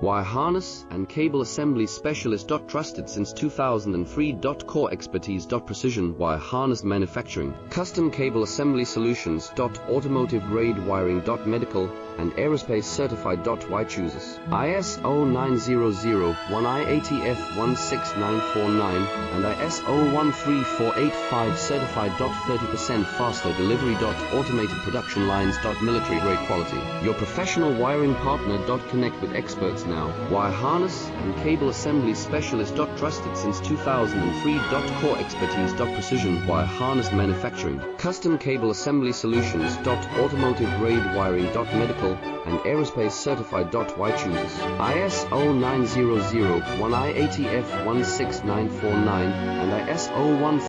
Wire harness and cable assembly specialist. Trusted since 2003. Core expertise. Precision wire harness manufacturing. Custom cable assembly solutions. Automotive grade wiring. Medical and aerospace certified. Why chooses ISO 9001 IATF 16949 and ISO 13485 certified. 30% faster delivery. Automated production lines. Military grade quality. Your professional wiring partner. Connect with experts now. Wire harness and cable assembly specialist. Trusted since 2003. Core expertise. Precision wire harness manufacturing. Custom cable assembly solutions. Automotive grade wiring. Medical and aerospace certified. Why chooses ISO 9001 IATF 16949 and ISO 1